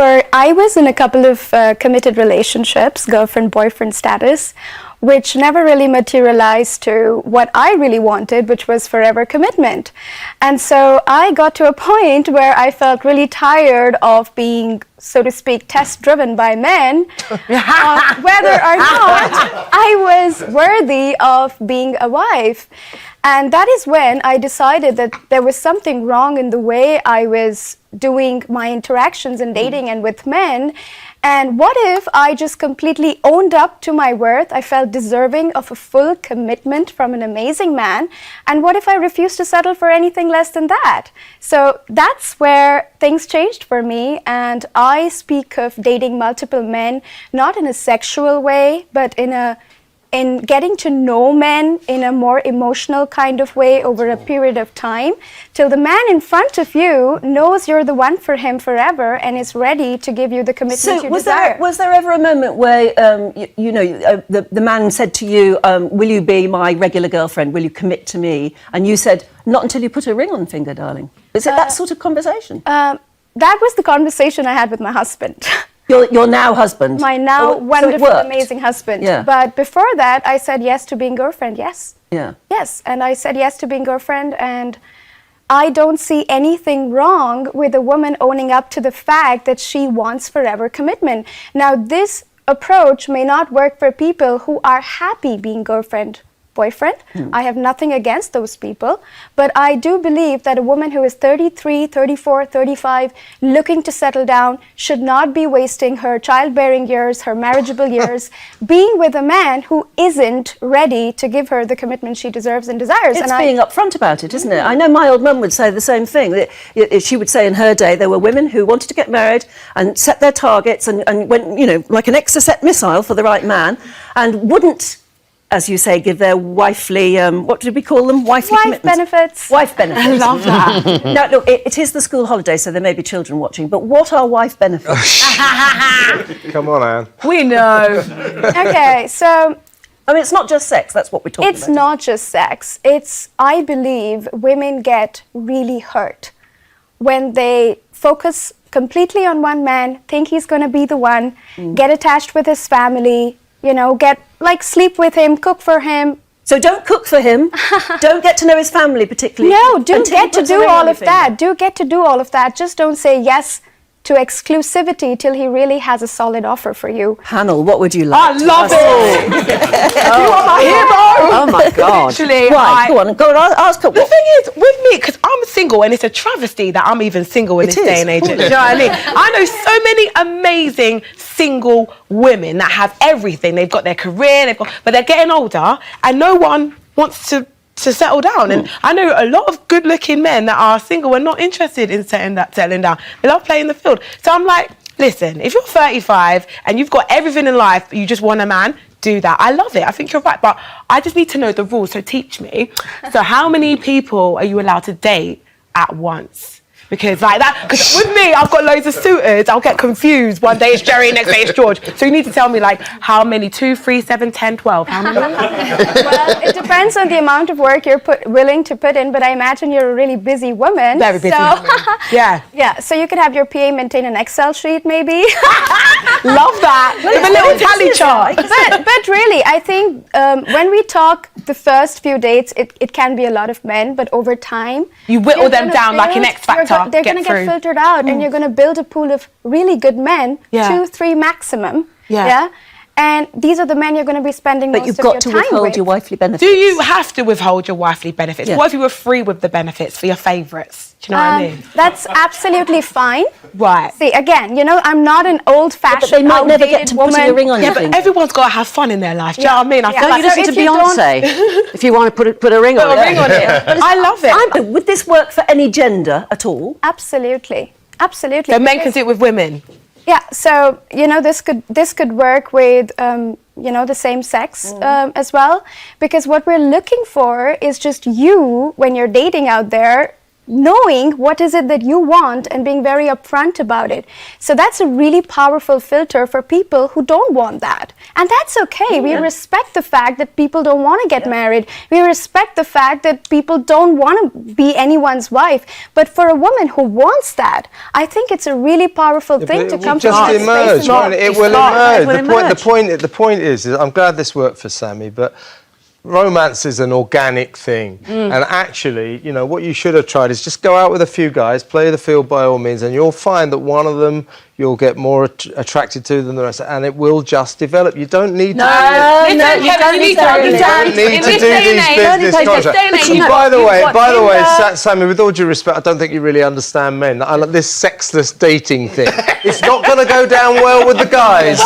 I was in a couple of committed relationships, girlfriend-boyfriend status, which never really materialized to what I really wanted, which was forever commitment. And so I got to a point where I felt really tired of being, so to speak, test-driven by men, whether or not I was worthy of being a wife. And that is when I decided that there was something wrong in the way I was doing my interactions and dating and with men. And what if I just completely owned up to my worth? I felt deserving of a full commitment from an amazing man. And what if I refused to settle for anything less than that? So that's where things changed for me. And I speak of dating multiple men, not in a sexual way, but in getting to know men in a more emotional kind of way over a period of time, till the man in front of you knows you're the one for him forever and is ready to give you the commitment you desire. Was there ever a moment where, the man said to you, will you be my regular girlfriend? Will you commit to me? And you said, not until you put a ring on the finger, darling. Is it that sort of conversation? That was the conversation I had with my husband. Your now husband? My now wonderful, amazing husband. Yeah. But before that, I said yes to being girlfriend, yes. Yeah. Yes, and I said yes to being girlfriend, and I don't see anything wrong with a woman owning up to the fact that she wants forever commitment. Now, this approach may not work for people who are happy being girlfriend, boyfriend. I have nothing against those people, but I do believe that a woman who is 33, 34, 35, looking to settle down should not be wasting her childbearing years, her marriageable years, being with a man who isn't ready to give her the commitment she deserves and desires. It's being upfront about it, isn't it? I know my old mum would say the same thing. She would say in her day there were women who wanted to get married and set their targets and went, like an Exocet missile for the right man, and wouldn't, as you say, give their wifely, what did we call them? Wifely commitments. Benefits. Wife benefits. I love that. Now, look, it is the school holiday, so there may be children watching, but what are wife benefits? Come on, Anne. We know. Okay, so I mean, it's not just sex, that's what we're talking about. it's not just sex. I believe women get really hurt when they focus completely on one man, think he's going to be the one, get attached with his family, sleep with him, cook for him. So don't cook for him, don't get to know his family particularly. No, do get to do all of that. Do get to do all of that. Just don't say yes to exclusivity till he really has a solid offer for you. Panel, what would you like? I love it. You are my hero. Oh my God. Literally, right, go on, ask her. The thing is, with me, because I'm single, and it's a travesty that I'm even single in this day and age. Do you know what I mean? I know so many amazing single women that have everything. They've got their career, but they're getting older, and no one wants to settle down. And I know a lot of good-looking men that are single and not interested in settling down. They love playing the field. So I'm like, listen, if you're 35 and you've got everything in life, but you just want a man, do that. I love it. I think you're right, but I just need to know the rules, so teach me. So how many people are you allowed to date at once? Because because with me, I've got loads of suitors. I'll get confused. One day it's Jerry, next day it's George. So you need to tell me how many, 2, 3, 7, 10, 12, how many? Well, it depends on the amount of work you're willing to put in, but I imagine you're a really busy woman. Very busy woman. Yeah. Yeah, so you could have your PA maintain an Excel sheet maybe. Love that. With a little tally chart. But really, I think when we talk the first few dates, it can be a lot of men, but over time... You whittle them down like an X Factor. They're going to get filtered out, and you're going to build a pool of really good men, 2, 3 maximum. Yeah. And these are the men you're going to be spending most of your time with. But you've got to withhold your wifely benefits. Do you have to withhold your wifely benefits? Yeah. What if you were free with the benefits for your favourites? Do you know what I mean? That's absolutely fine. Right. See, again, I'm not an old-fashioned, but they might never get to put a ring on your finger. But everyone's got to have fun in their life. Do you know what I mean? I feel like you listen to Beyonce if you want to put a ring on it. I love it. Would this work for any gender at all? Absolutely. Absolutely. So men can do it with women? Yeah, so, this could work with, the same sex as well. Because what we're looking for is just you, when you're dating out there, knowing what is it that you want and being very upfront about it. So that's a really powerful filter for people who don't want that. And that's okay. We respect the fact that people don't want to get married. We respect the fact that people don't want to be anyone's wife. But for a woman who wants that, I think it's a really powerful thing to come to just that emerge, space. won't it? It will emerge. The point is, I'm glad this worked for Sammy, but romance is an organic thing, and actually, you know, what you should have tried is just go out with a few guys, play the field by all means, and you'll find that one of them you'll get more attracted to than the rest, and it will just develop. You don't need to. You don't need to do these business contracts. And by the way, Sammy, with all due respect, I don't think you really understand men. I like this sexless dating thing. It's not going to go down well with the guys.